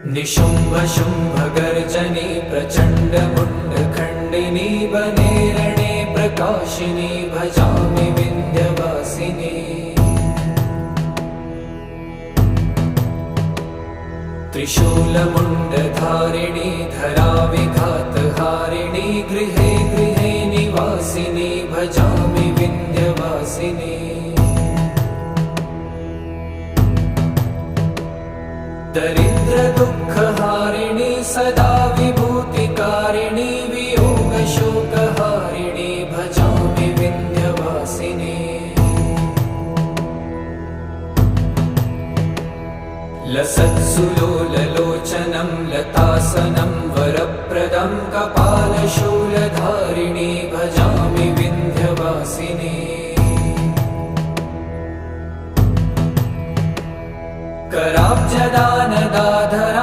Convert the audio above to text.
निशुम्भ शुम्भ गर्जनी प्रचण्ड मुण्ड खण्डिनी वने रणे प्रकाशिनी भजामि विन्ध्यवासिनी। त्रिशूलमुण्डधारिणी धराविघातहारिणी गृहे गृहे निवासिनी भजामि विन्ध्यवासिनी। दरिद्र दुःखहारिणी सदा विभूतिकारिणी वियोगशोकहारिणी भजामि विन्ध्यवासिनी। लसत्सुलोल